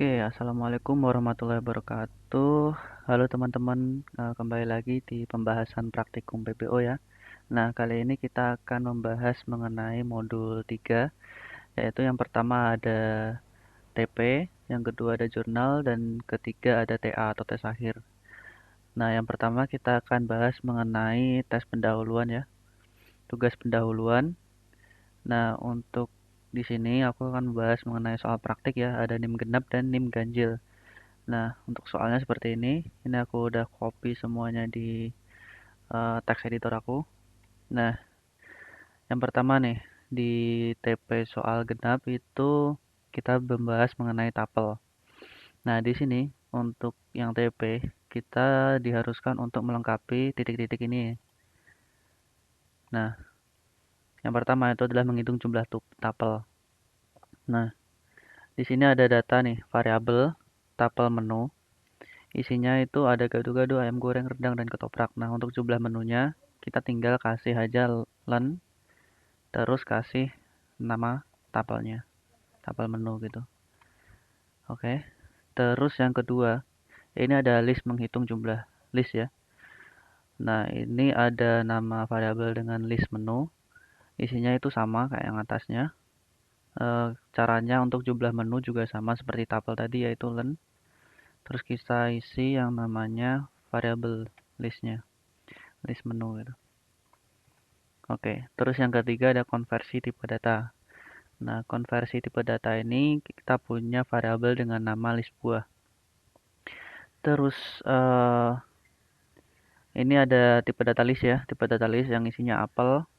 Oke, assalamualaikum warahmatullahi wabarakatuh. Halo teman-teman, kembali lagi di pembahasan praktikum PPO ya. Nah, kali ini kita akan membahas mengenai modul 3, yaitu yang pertama ada TP, yang kedua ada jurnal, dan ketiga ada TA atau tes akhir. Nah, yang pertama kita akan bahas mengenai tes pendahuluan ya, tugas pendahuluan. Nah, untuk di sini aku akan membahas mengenai soal praktik ya, ada NIM genap dan NIM ganjil. Nah, untuk soalnya seperti ini. Ini aku udah copy semuanya di text editor aku. Nah, yang pertama nih, di TP soal genap itu kita membahas mengenai tapel. Nah, di sini untuk yang TP kita diharuskan untuk melengkapi titik-titik ini. Nah, yang pertama itu adalah menghitung jumlah tapel. Nah, di sini ada data nih, variabel tapel menu. Isinya itu ada gado-gado, ayam goreng, rendang, dan ketoprak. Nah, untuk jumlah menunya, kita tinggal kasih aja len, terus kasih nama tapelnya, tapel menu gitu. Oke. Terus yang kedua, ini ada list menghitung jumlah list ya. Nah, ini ada nama variabel dengan list menu. Isinya itu sama kayak yang atasnya. Caranya untuk jumlah menu juga sama seperti tapel tadi, yaitu len. Terus kita isi yang namanya variabel listnya, list menu gitu. Oke, terus yang ketiga ada konversi tipe data. Nah, konversi tipe data ini kita punya variabel dengan nama list buah. Terus ini ada tipe data list ya, tipe data list yang isinya apel,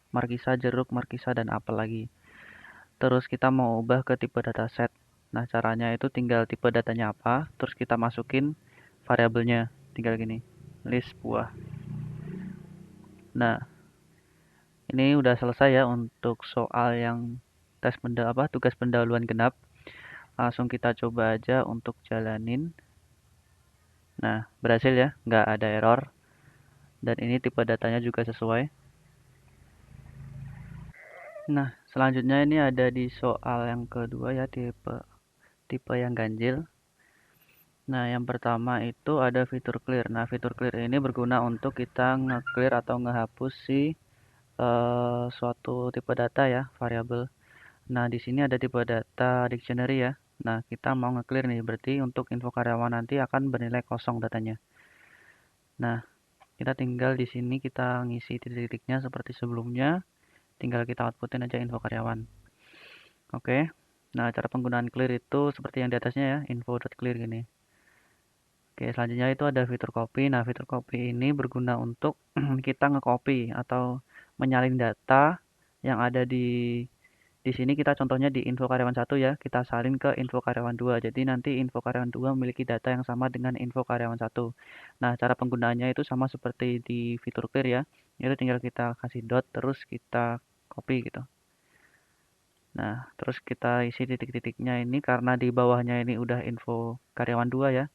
markisa, jeruk, markisa, dan apel lagi. Terus kita mau ubah ke tipe dataset. Nah, caranya itu tinggal tipe datanya apa, terus kita masukin variabelnya, tinggal gini, list buah. Nah, ini udah selesai ya untuk soal yang tugas pendahuluan genap. Langsung kita coba aja untuk jalanin. Nah, berhasil ya, nggak ada error. Dan ini tipe datanya juga sesuai. Nah, selanjutnya ini ada di soal yang kedua ya, tipe tipe yang ganjil. Nah, yang pertama itu ada fitur clear. Nah, fitur clear ini berguna untuk kita nge-clear atau ngehapus si suatu tipe data ya, variabel. Nah, di sini ada tipe data dictionary ya. Nah, kita mau nge-clear nih, berarti untuk info karyawan nanti akan bernilai kosong datanya. Nah, kita tinggal di sini kita ngisi titik-titiknya seperti sebelumnya, tinggal kita outputin aja info karyawan. Oke. Nah, cara penggunaan clear itu seperti yang di atasnya ya, info.clear gini. Oke, selanjutnya itu ada fitur copy. Nah, fitur copy ini berguna untuk kita nge-copy atau menyalin data yang ada di sini. Kita contohnya di info karyawan 1 ya, kita salin ke info karyawan 2. Jadi nanti info karyawan 2 memiliki data yang sama dengan info karyawan 1. Nah, cara penggunaannya itu sama seperti di fitur clear ya. Itu tinggal kita kasih dot terus kita copy gitu. Nah, terus kita isi titik-titiknya ini karena di bawahnya ini udah info karyawan 2 ya.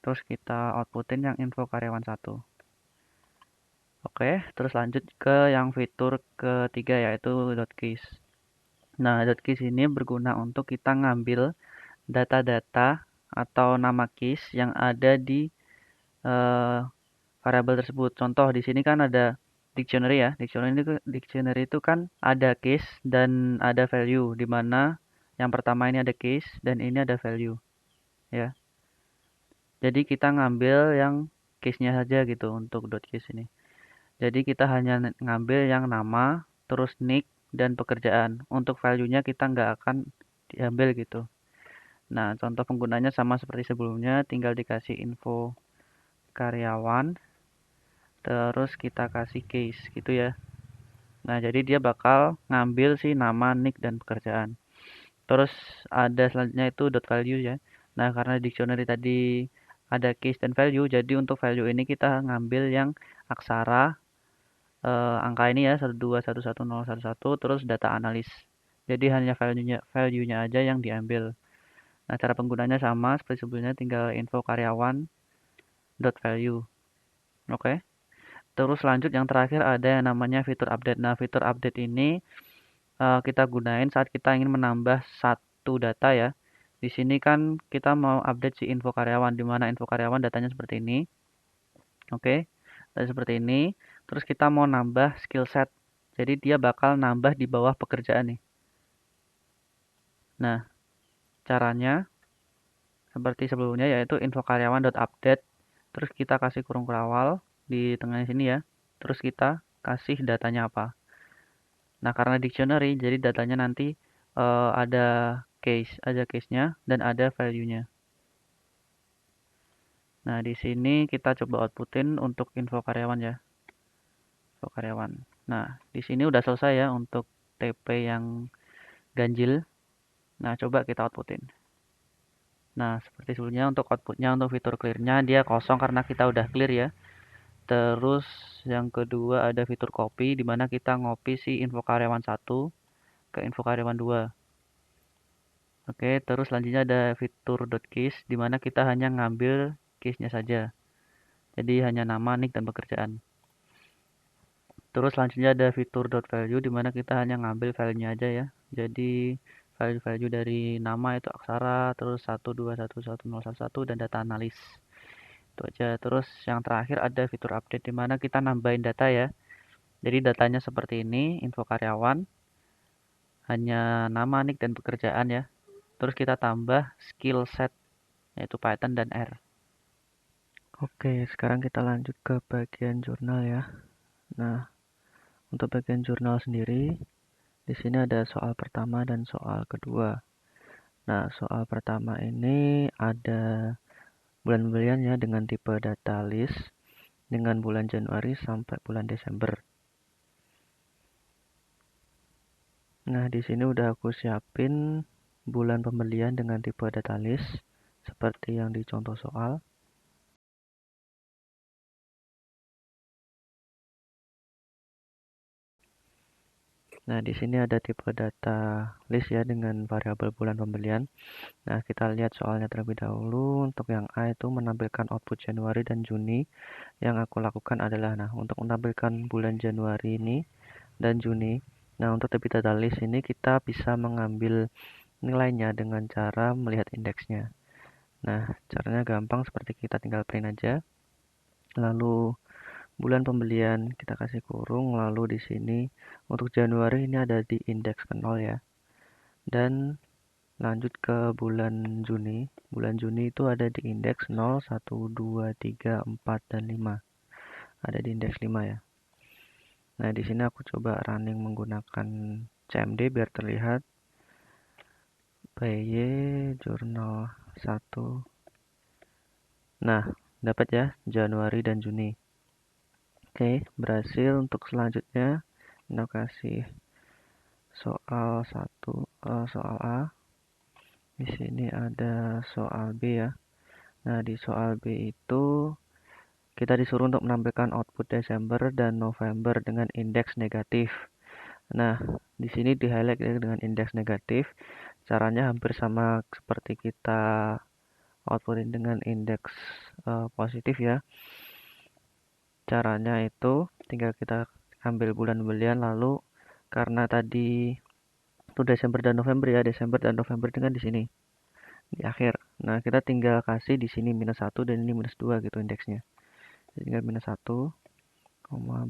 Terus kita outputin yang info karyawan 1. Oke, terus lanjut ke yang fitur ketiga yaitu .keys. Nah, .keys ini berguna untuk kita ngambil data-data atau nama keys yang ada di eh, variabel tersebut. Contoh di sini kan ada dictionary ya. Dictionary itu kan ada keys dan ada value, di mana yang pertama ini ada keys dan ini ada value ya. Jadi kita ngambil yang case-nya saja gitu untuk .keys ini. Jadi kita hanya ngambil yang nama, terus nick dan pekerjaan. Untuk value-nya kita nggak akan diambil gitu. Nah, contoh penggunanya sama seperti sebelumnya, tinggal dikasih info karyawan, terus kita kasih case gitu ya. Nah, jadi dia bakal ngambil sih nama, nick, dan pekerjaan. Terus ada selanjutnya itu .value ya. Nah, karena dictionary tadi ada case dan value, jadi untuk value ini kita ngambil yang aksara angka ini ya 1211011 terus data analis. Jadi hanya value-nya aja yang diambil. Nah, cara penggunanya sama seperti sebelumnya, tinggal info karyawan .value. Oke. Terus lanjut yang terakhir ada yang namanya fitur update. Nah, fitur update ini kita gunain saat kita ingin menambah satu data ya. Di sini kan kita mau update si info karyawan, di mana info karyawan datanya seperti ini. Oke, dan seperti ini. Terus kita mau nambah skill set. Jadi dia bakal nambah di bawah pekerjaan nih. Nah, caranya seperti sebelumnya, yaitu info karyawan.update. Terus kita kasih kurung kerawal di tengah sini ya. Terus kita kasih datanya apa. Nah, karena dictionary, jadi datanya nanti ada case-nya dan ada value-nya. Nah, di sini kita coba outputin untuk info karyawan ya. Info karyawan. Nah, di sini udah selesai ya untuk TP yang ganjil. Nah, coba kita outputin. Nah, seperti sebelumnya untuk outputnya, untuk fitur clear-nya dia kosong karena kita udah clear ya. Terus yang kedua ada fitur copy, di mana kita ngopi si info karyawan 1 ke info karyawan 2. Oke, terus selanjutnya ada fitur .case, di mana kita hanya ngambil case-nya saja. Jadi hanya nama, nick, dan pekerjaan. Terus selanjutnya ada fitur .value, di mana kita hanya ngambil value-nya aja ya. Jadi value-value dari nama itu aksara, terus 1211011 dan data analis. Itu aja. Terus yang terakhir ada fitur update, di mana kita nambahin data ya. Jadi datanya seperti ini, info karyawan, hanya nama, nick, dan pekerjaan ya. Terus kita tambah skill set, yaitu Python dan R. Oke, sekarang kita lanjut ke bagian jurnal ya. Nah, untuk bagian jurnal sendiri, di sini ada soal pertama dan soal kedua. Nah, soal pertama ini ada bulan pembeliannya dengan tipe data list dengan bulan Januari sampai bulan Desember. Nah, di sini udah aku siapin bulan pembelian dengan tipe data list seperti yang di contoh soal. Nah, di sini ada tipe data list ya dengan variabel bulan pembelian. Nah, kita lihat soalnya terlebih dahulu. Untuk yang A itu menampilkan output Januari dan Juni. Yang aku lakukan adalah, nah, untuk menampilkan bulan Januari ini dan Juni. Nah, untuk tipe data list ini kita bisa mengambil nilainya dengan cara melihat indeksnya. Nah, caranya gampang, seperti kita tinggal print aja. Lalu bulan pembelian kita kasih kurung, lalu di sini untuk Januari ini ada di indeks ke 0 ya. Dan lanjut ke bulan Juni. Bulan Juni itu ada di indeks 0, 1, 2, 3, 4, dan 5. Ada di indeks 5 ya. Nah, di sini aku coba running menggunakan CMD biar terlihat. PY jurnal 1. Nah, dapat ya Januari dan Juni. Oke, berhasil. Untuk selanjutnya kita kasih soal 1, soal A. Di sini ada soal B ya. Nah, di soal B itu kita disuruh untuk menampilkan output Desember dan November dengan indeks negatif. Nah, di sini di highlight dengan indeks negatif. Caranya hampir sama seperti kita outputin dengan indeks positif ya. Caranya itu tinggal kita ambil bulan pembelian, lalu karena tadi itu Desember dan November ya, Desember dan November dengan di sini di akhir. Nah, kita tinggal kasih di sini -1 dan ini -2 gitu indeksnya. Jadi tinggal -1,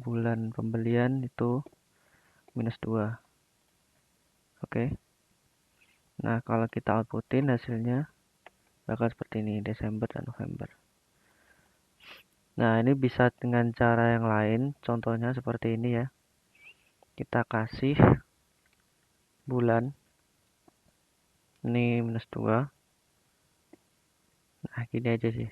bulan pembelian itu -2. Oke. Nah, kalau kita outputin hasilnya bakal seperti ini, Desember dan November. Nah, ini bisa dengan cara yang lain, contohnya seperti ini ya. Kita kasih bulan, ini -2. Nah, gini aja sih.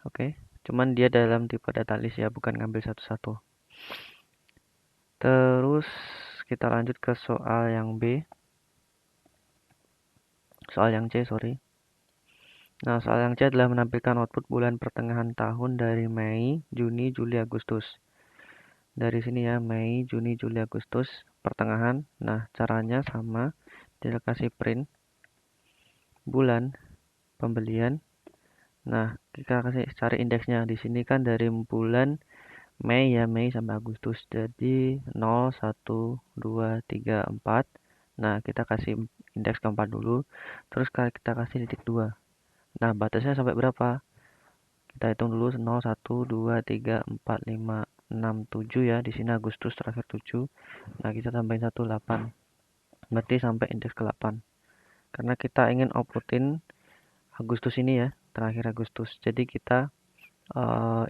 Oke, cuman dia dalam tipe data list ya, bukan ngambil satu-satu. Terus kita lanjut ke soal yang B. Soal yang C, sorry. Nah, soal yang C adalah menampilkan output bulan pertengahan tahun dari Mei, Juni, Juli, Agustus. Dari sini ya, Mei, Juni, Juli, Agustus, pertengahan. Nah, caranya sama, kita kasih print bulan pembelian. Nah, kita kasih cari indeksnya. Di sini kan dari bulan Mei ya, Mei sampai Agustus. Jadi 0, 1, 2, 3, 4. Nah, kita kasih indeks keempat dulu, terus kita kasih titik 2. Nah, batasnya sampai berapa? Kita hitung dulu 0, 1, 2, 3, 4, 5, 6, 7 ya. Di sini Agustus terakhir 7. Nah, kita tambahin 1, 8. Berarti sampai indeks ke-8. Karena kita ingin outputin Agustus ini ya, terakhir Agustus. Jadi kita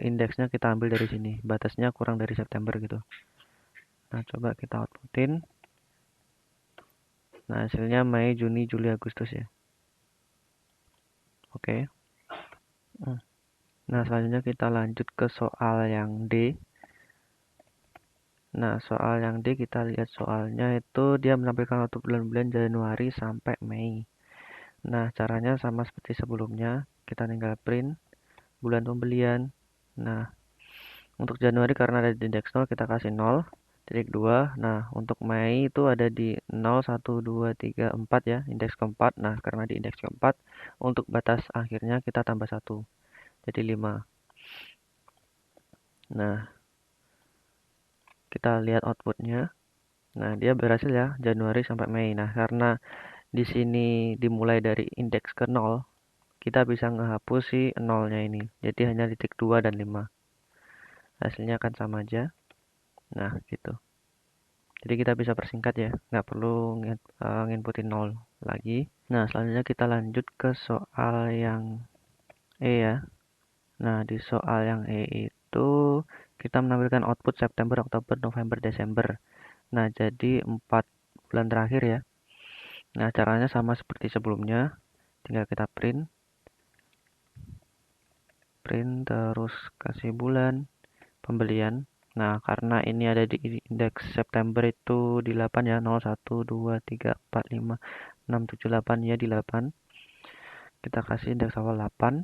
indeksnya kita ambil dari sini. Batasnya kurang dari September gitu. Nah, coba kita outputin. Nah, hasilnya Mei, Juni, Juli, Agustus ya. Oke. Nah, selanjutnya kita lanjut ke soal yang D. Nah, soal yang D kita lihat soalnya itu dia menampilkan waktu bulan-bulan Januari sampai Mei. Nah, caranya sama seperti sebelumnya. Kita tinggal print bulan pembelian. Nah, untuk Januari karena ada di indeks 0 kita kasih 0. Titik 2. Nah, untuk Mei itu ada di 0, 1, 2, 3, 4 ya, indeks keempat. Nah, karena di indeks keempat, untuk batas akhirnya kita tambah 1. Jadi 5. Nah, kita lihat outputnya. Nah, dia berhasil ya, Januari sampai Mei. Nah, karena di sini dimulai dari indeks ke 0, kita bisa ngehapus si 0-nya ini. Jadi hanya titik 2 dan 5. Hasilnya akan sama aja. Nah, gitu. Jadi kita bisa persingkat ya, nggak perlu nginputin 0 lagi. Nah, selanjutnya kita lanjut ke soal yang E ya. Nah, di soal yang E itu kita menampilkan output September, Oktober, November, Desember. Nah, jadi 4 bulan terakhir ya. Nah, caranya sama seperti sebelumnya. Tinggal kita print terus kasih bulan pembelian. Nah, karena ini ada di indeks September itu di 8 ya, 0, 1, 2, 3, 4, 5, 6, 7, 8 ya, di 8. Kita kasih indeks awal 8.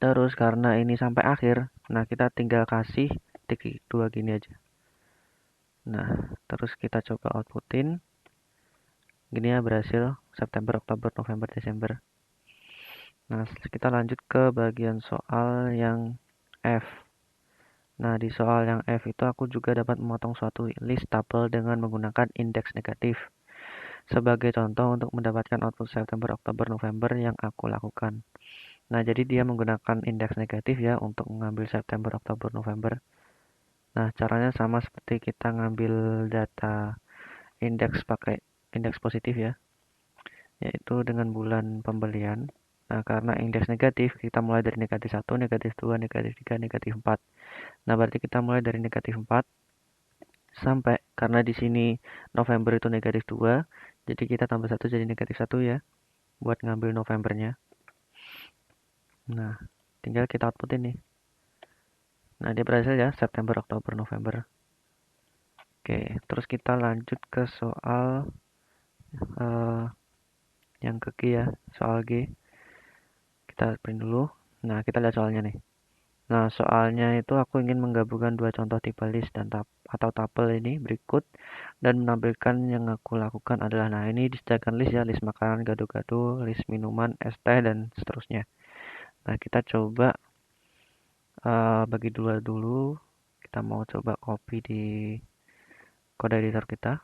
Terus karena ini sampai akhir, nah kita tinggal kasih titik 2 gini aja. Nah, terus kita coba outputin. Gini ya, berhasil September, Oktober, November, Desember. Nah, kita lanjut ke bagian soal yang F. Nah, di soal yang F itu aku juga dapat memotong suatu list tabel dengan menggunakan indeks negatif. Sebagai contoh untuk mendapatkan output September, Oktober, November yang aku lakukan. Nah, jadi dia menggunakan indeks negatif ya untuk mengambil September, Oktober, November. Nah, caranya sama seperti kita ngambil data indeks pakai indeks positif ya, yaitu dengan bulan pembelian. Nah, karena indeks negatif, kita mulai dari negatif 1, negatif 2, negatif 3, negatif 4. Nah, berarti kita mulai dari negatif 4 sampai, karena di sini November itu negatif 2, jadi kita tambah 1 jadi negatif 1 ya, buat ngambil Novembernya. Nah, tinggal kita outputin nih. Nah, dia berhasil ya, September, Oktober, November. Oke, terus kita lanjut ke soal yang ke G ya, soal G. Kita print dulu. Nah, kita lihat soalnya nih. Nah, soalnya itu aku ingin menggabungkan dua contoh tipe list dan atau tabel ini berikut dan menampilkan yang aku lakukan adalah, nah ini disediakan list ya, list makanan, gado-gado, list minuman, es teh dan seterusnya. Nah, kita coba bagi dua dulu. Kita mau coba copy di kode editor kita.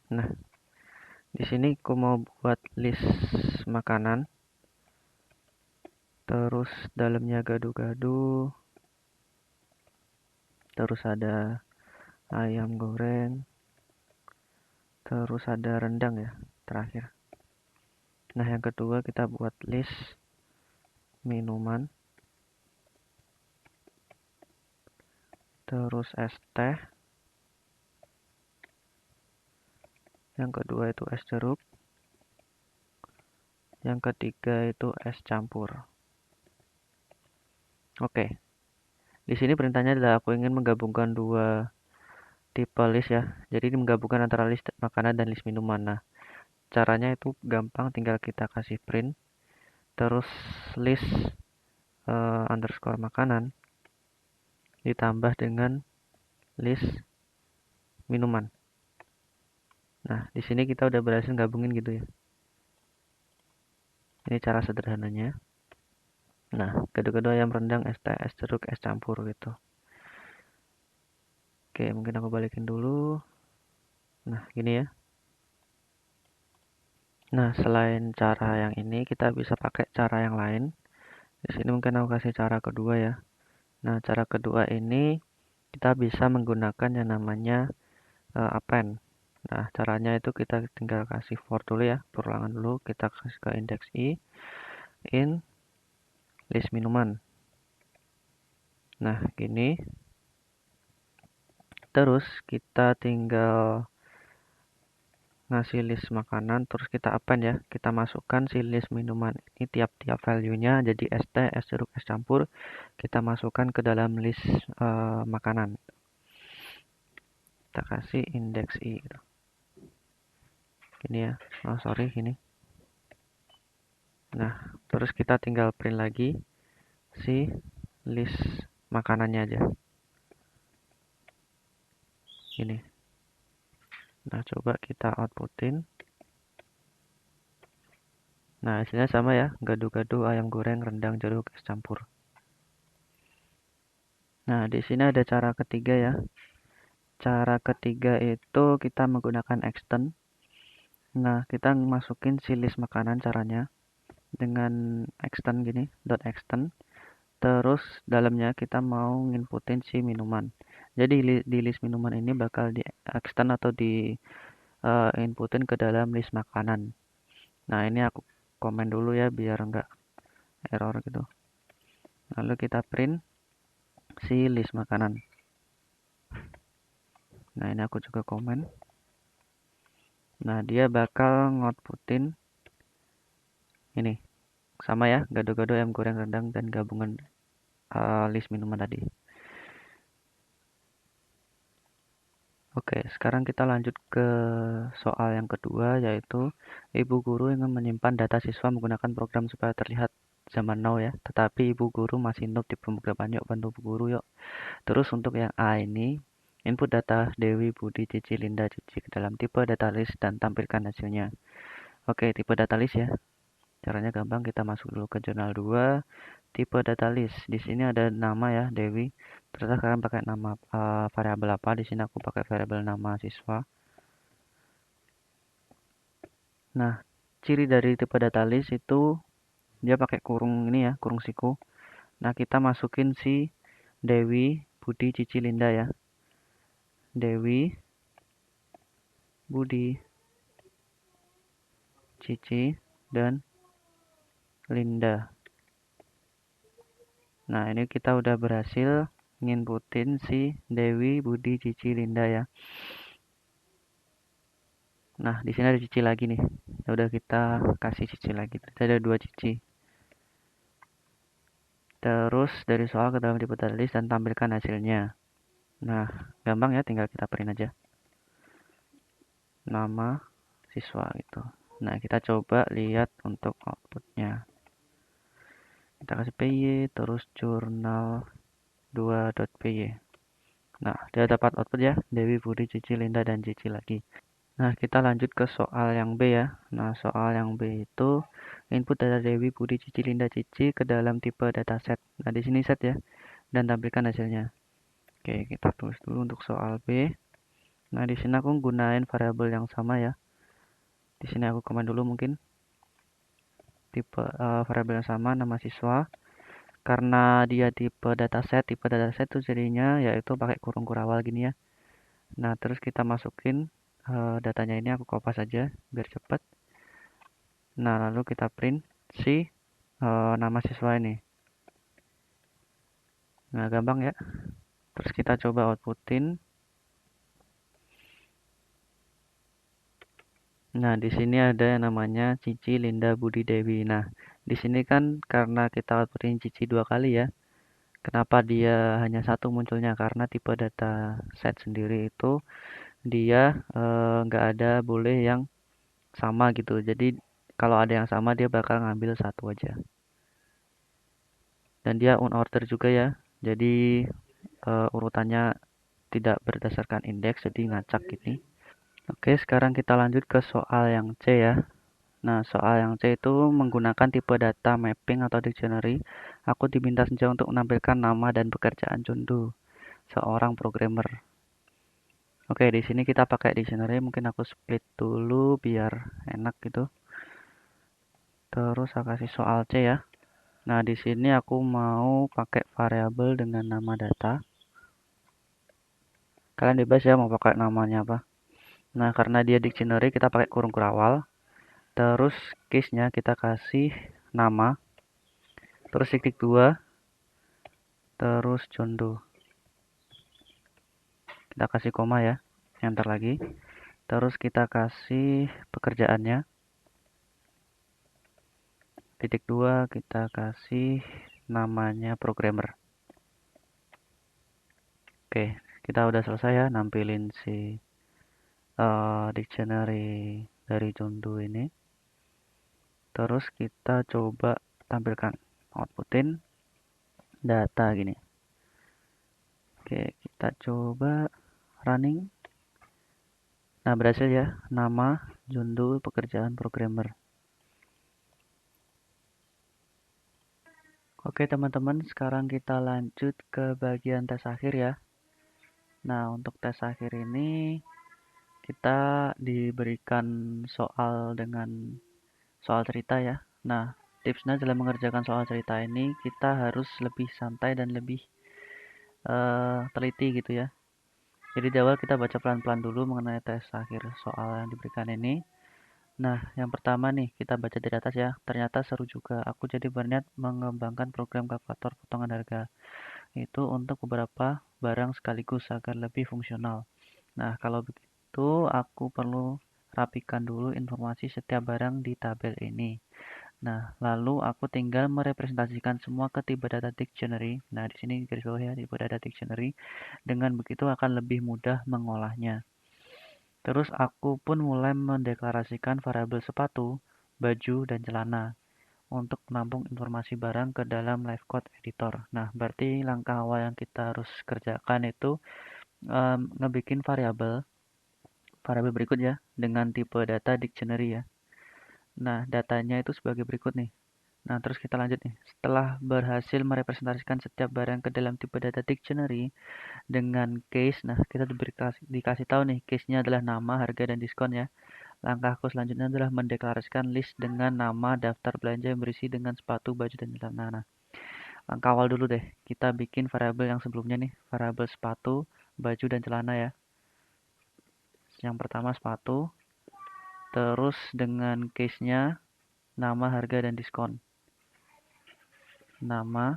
Nah, di sini aku mau buat list makanan. Terus dalamnya gado-gado. Terus ada ayam goreng. Terus ada rendang ya, terakhir. Nah, yang kedua kita buat list minuman. Terus es teh. Yang kedua itu es jeruk. Yang ketiga itu es campur. Oke. Di sini perintahnya adalah aku ingin menggabungkan dua tipe list ya. Jadi menggabungkan antara list makanan dan list minuman. Nah, caranya itu gampang, tinggal kita kasih print terus list underscore makanan ditambah dengan list minuman. Nah, di sini kita udah berhasil gabungin gitu ya. Ini cara sederhananya. Nah, gado-gado ayam rendang, es teh, es jeruk, es campur gitu. Oke, mungkin aku balikin dulu. Nah, gini ya. Nah, selain cara yang ini, kita bisa pakai cara yang lain. Di sini mungkin aku kasih cara kedua ya. Nah, cara kedua ini kita bisa menggunakan yang namanya append. Nah, caranya itu kita tinggal kasih for dulu ya, perulangan dulu, kita kasih ke indeks i, in list minuman. Nah, gini. Terus kita tinggal ngasih list makanan, terus kita append ya. Kita masukkan si list minuman ini tiap-tiap value-nya jadi ST, es jeruk, es campur. Kita masukkan ke dalam list makanan. Kita kasih indeks i gitu. Gini ya. Oh, sorry gini. Nah, terus kita tinggal print lagi si list makanannya aja. Gini. Nah, coba kita outputin. Nah, hasilnya sama ya. Gado-gado, ayam goreng, rendang, jeruk, es campur. Nah, di sini ada cara ketiga ya. Cara ketiga itu kita menggunakan extend. Nah, kita masukin si list makanan caranya dengan extend gini, dot extend. Terus dalamnya kita mau nginputin si minuman. Jadi di list minuman ini bakal di extend atau di inputin ke dalam list makanan. Nah, ini aku komen dulu ya biar enggak error gitu. Lalu kita print si list makanan. Nah, ini aku juga komen. Nah, dia bakal ngoutputin ini. Sama ya, gado-gado, ayam goreng, rendang, dan gabungan list minuman tadi. Oke, sekarang kita lanjut ke soal yang kedua, yaitu ibu guru ingin menyimpan data siswa menggunakan program supaya terlihat zaman now ya. Tetapi ibu guru masih noob di pemrograman, yuk bantu ibu guru yuk. Terus untuk yang A ini, input data Dewi, Budi, Cici, Linda, Cici ke dalam tipe data list dan tampilkan hasilnya. Oke, tipe data list ya. Caranya gampang, kita masuk dulu ke jurnal 2, tipe data list. Di sini ada nama ya, Dewi. Terus kalian pakai nama variabel apa? Di sini aku pakai variabel nama siswa. Nah, ciri dari tipe data list itu dia pakai kurung ini ya, kurung siku. Nah, kita masukin si Dewi, Budi, Cici, Linda ya. Dewi, Budi, Cici, dan Linda. Nah, ini kita udah berhasil nginputin si Dewi, Budi, Cici, Linda ya. Nah, di sini ada Cici lagi nih. Ya udah kita kasih Cici lagi. Tadi ada 2 Cici. Terus dari soal ke dalam tipe data list dan tampilkan hasilnya. Nah, gampang ya, tinggal kita print aja. Nama siswa gitu. Nah, kita coba lihat untuk outputnya. Kita kasih py, terus jurnal 2.py. Nah, dia dapat output ya, Dewi, Budi, Cici, Linda, dan Cici lagi. Nah, kita lanjut ke soal yang B ya. Nah, soal yang B itu input data Dewi, Budi, Cici, Linda, Cici ke dalam tipe dataset. Nah, di sini set ya, dan tampilkan hasilnya. Oke, kita tulis dulu untuk soal B. Nah, di sini aku gunain variabel yang sama ya. Di sini aku komen dulu mungkin tipe variabel yang sama, nama siswa. Karena dia tipe dataset itu jadinya yaitu pakai kurung kurawal gini ya. Nah, terus kita masukin datanya ini aku kopas aja biar cepat. Nah, lalu kita print si nama siswa ini. Nah, gampang ya. Terus kita coba outputin. Nah, di sini ada yang namanya Cici, Linda, Budi, Dewi. Nah, di sini kan karena kita outputin Cici 2 kali ya. Kenapa dia hanya satu munculnya? Karena tipe data set sendiri itu dia nggak ada boleh yang sama gitu. Jadi kalau ada yang sama dia bakal ngambil satu aja. Dan dia unorder juga ya. Jadi urutannya tidak berdasarkan indeks, jadi ngacak gini. Oke, sekarang kita lanjut ke soal yang C ya. Nah, soal yang C itu menggunakan tipe data mapping atau dictionary. Aku diminta saja untuk menampilkan nama dan pekerjaan Jundu, seorang programmer. Oke, di sini kita pakai dictionary, mungkin aku split dulu biar enak gitu. Terus aku kasih soal C ya. Nah, di sini aku mau pakai variabel dengan nama data. Kalian bebas ya mau pakai namanya apa. Nah, karena dia dictionary, kita pakai kurung kurawal. Terus case-nya kita kasih nama. Terus titik 2. Terus John Doe. Kita kasih koma ya. Enter lagi. Terus kita kasih pekerjaannya. Titik 2 kita kasih namanya programmer. Oke, kita udah selesai ya nampilin si dictionary dari John Doe ini. Terus kita coba tampilkan, outputin data gini. Oke, kita coba running. Nah, berhasil ya. Nama John Doe, pekerjaan programmer. Oke, teman-teman, sekarang kita lanjut ke bagian tes akhir ya. Nah, untuk tes akhir ini kita diberikan soal dengan soal cerita ya. Nah, tipsnya dalam mengerjakan soal cerita ini kita harus lebih santai dan lebih teliti gitu ya. Jadi di awal kita baca pelan-pelan dulu mengenai tes akhir soal yang diberikan ini. Nah, yang pertama nih kita baca dari atas ya. Ternyata seru juga. Aku jadi berniat mengembangkan program kalkulator potongan harga itu untuk beberapa barang sekaligus agar lebih fungsional. Nah, kalau begitu aku perlu rapikan dulu informasi setiap barang di tabel ini. Nah, lalu aku tinggal merepresentasikan semua ke tipe data dictionary. Nah, di sini garis bawah ya, tipe data dictionary. Dengan begitu akan lebih mudah mengolahnya. Terus aku pun mulai mendeklarasikan variabel sepatu, baju, dan celana untuk menampung informasi barang ke dalam live code editor. Nah, berarti langkah awal yang kita harus kerjakan itu ngebikin variabel berikut ya dengan tipe data dictionary ya. Nah, datanya itu sebagai berikut nih. Nah, terus kita lanjut nih. Setelah berhasil merepresentasikan setiap barang ke dalam tipe data dictionary dengan case, nah kita dikasih tahu nih, case-nya adalah nama, harga, dan diskon ya. Langkahku selanjutnya adalah mendeklarasikan list dengan nama daftar belanja yang berisi dengan sepatu, baju, dan celana. Nah, langkah awal dulu deh. Kita bikin variabel yang sebelumnya nih, variabel sepatu, baju, dan celana ya. Yang pertama sepatu, terus dengan case-nya nama, harga, dan diskon. Nama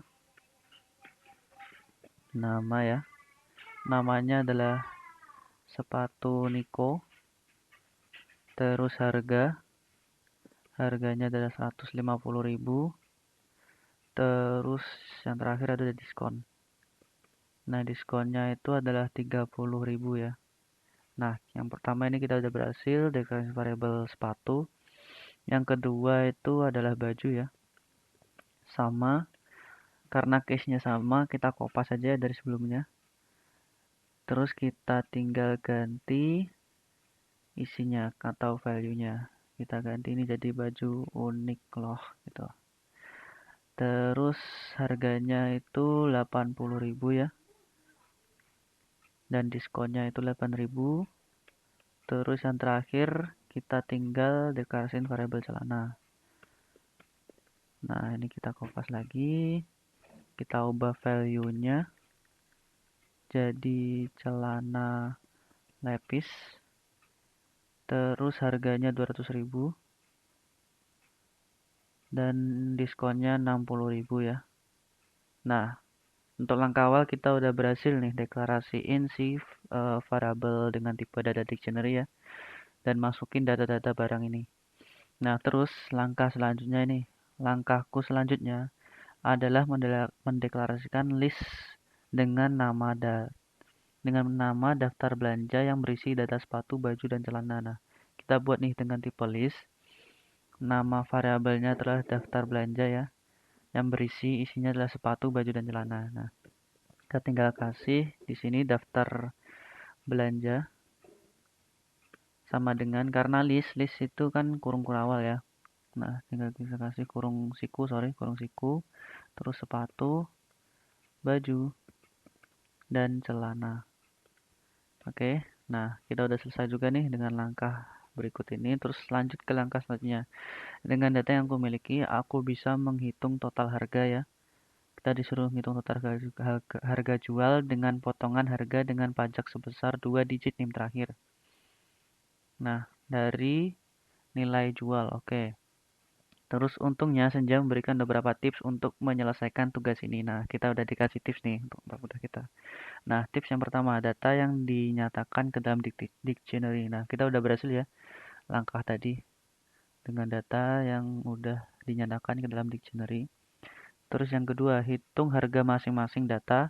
ya. Namanya adalah sepatu Niko. Terus harganya adalah 150.000. Terus yang terakhir ada diskon. Nah, diskonnya itu adalah 30.000 ya. Nah, yang pertama ini kita udah berhasil deklarasi variabel sepatu. Yang kedua itu adalah baju ya. Sama, karena case-nya sama, kita kopas saja dari sebelumnya. Terus kita tinggal ganti isinya atau value-nya. Kita ganti ini jadi baju unik loh gitu. Terus harganya itu 80.000 ya. Dan diskonnya itu 8.000. Terus yang terakhir kita tinggal deklarasiin variabel celana. Nah, ini kita kopas lagi. Kita ubah value-nya jadi celana lepis. Terus harganya 200.000 dan diskonnya 60.000 ya. Nah, untuk langkah awal kita udah berhasil nih deklarasiin si variabel dengan tipe data dictionary ya dan masukin data-data barang ini. Nah, terus langkah selanjutnya ini, langkahku selanjutnya adalah mendeklarasikan list dengan nama daftar belanja yang berisi data sepatu, baju, dan celana. Nah, kita buat nih dengan tipe list. Nama variabelnya adalah daftar belanja ya, yang berisi isinya adalah sepatu, baju, dan celana. Nah, kita tinggal kasih di sini daftar belanja sama dengan karena list itu kan kurung kurawal ya. Nah, tinggal kita kasih kurung siku, terus sepatu, baju, dan celana. Oke, Nah, kita udah selesai juga nih dengan langkah berikut ini. Terus lanjut ke langkah selanjutnya. Dengan data yang aku miliki, aku bisa menghitung total harga ya. Kita disuruh menghitung total harga jual dengan potongan harga dengan pajak sebesar 2 digit NIM terakhir. Nah, dari nilai jual, oke. Terus untungnya Senja memberikan beberapa tips untuk menyelesaikan tugas ini. Nah, kita udah dikasih tips nih untuk mudah kita. Nah, tips yang pertama, data yang dinyatakan ke dalam dictionary. Nah, kita udah berhasil ya langkah tadi dengan data yang udah dinyatakan ke dalam dictionary. Terus yang kedua, hitung harga masing-masing data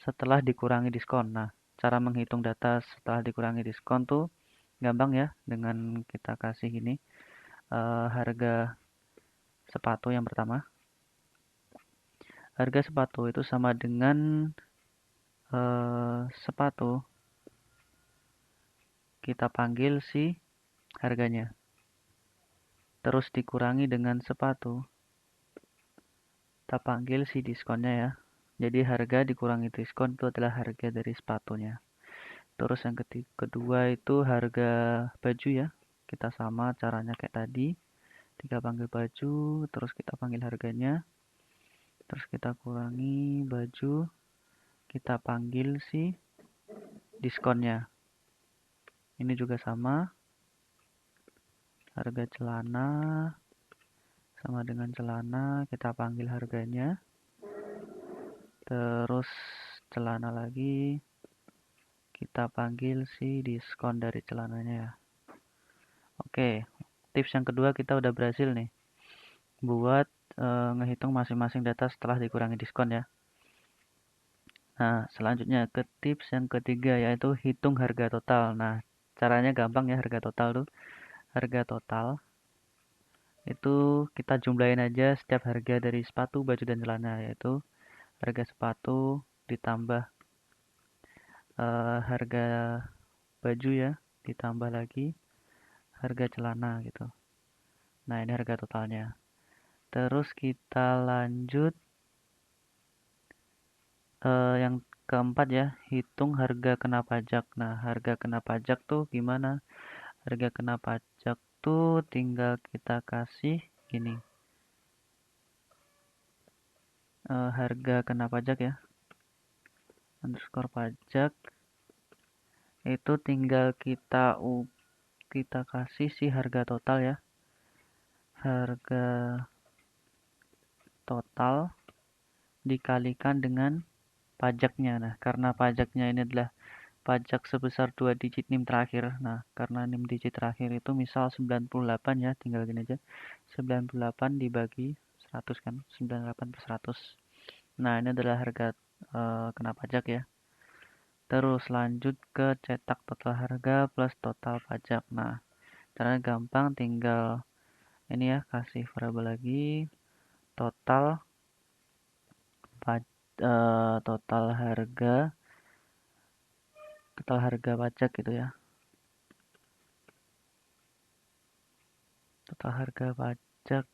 setelah dikurangi diskon. Nah, cara menghitung data setelah dikurangi diskon tuh gampang ya dengan kita kasih ini harga sepatu yang pertama. Harga sepatu itu sama dengan sepatu kita panggil si harganya. Terus dikurangi dengan sepatu, kita panggil si diskonnya ya. Jadi harga dikurangi diskon itu adalah harga dari sepatunya. Terus yang kedua itu harga baju ya. Kita sama caranya kayak tadi. Kita panggil baju, terus kita panggil harganya. Terus kita kurangi baju, kita panggil si diskonnya. Ini juga sama. Harga celana sama dengan celana, kita panggil harganya. Terus celana lagi, kita panggil si diskon dari celananya ya. Oke, tips yang kedua kita udah berhasil nih buat ngehitung masing-masing data setelah dikurangi diskon ya. Nah, selanjutnya ke tips yang ketiga yaitu hitung harga total. Nah, caranya gampang ya harga total tuh. Harga total itu kita jumlahin aja setiap harga dari sepatu, baju, dan celana, yaitu harga sepatu ditambah harga baju ya, ditambah lagi harga celana gitu. Nah, ini harga totalnya. Terus kita lanjut yang keempat ya, hitung harga kena pajak. Nah, harga kena pajak tuh gimana? Harga kena pajak tuh tinggal kita kasih gini. Harga kena pajak ya. Underscore pajak itu tinggal kita kasih si harga total ya. Harga total dikalikan dengan pajaknya. Nah, karena pajaknya ini adalah pajak sebesar 2 digit NIM terakhir. Nah, karena NIM digit terakhir itu misal 98 ya, tinggal gini aja. 98 dibagi 100 kan, 98 per 100. Nah, ini adalah harga kena pajak ya. Terus lanjut ke cetak total harga plus total pajak. Nah, caranya gampang, tinggal ini ya, kasih variabel lagi total total harga pajak gitu ya. Total harga pajak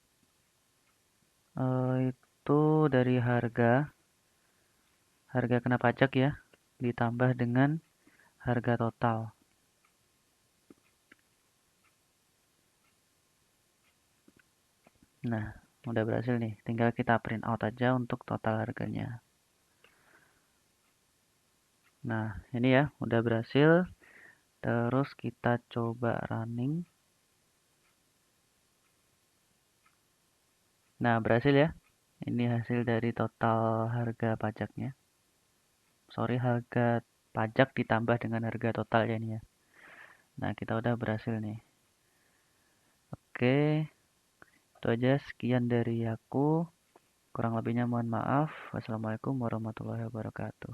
itu dari harga kena pajak ya, ditambah dengan harga total. Nah, udah berhasil nih. Tinggal kita print out aja untuk total harganya. Nah, ini ya, udah berhasil. Terus kita coba running. Nah, berhasil ya. Ini hasil dari total harga pajaknya. Sorry, harga pajak ditambah dengan harga total ya ini ya. Nah, kita udah berhasil nih. Oke, itu aja sekian dari aku. Kurang lebihnya mohon maaf. Wassalamualaikum warahmatullahi wabarakatuh.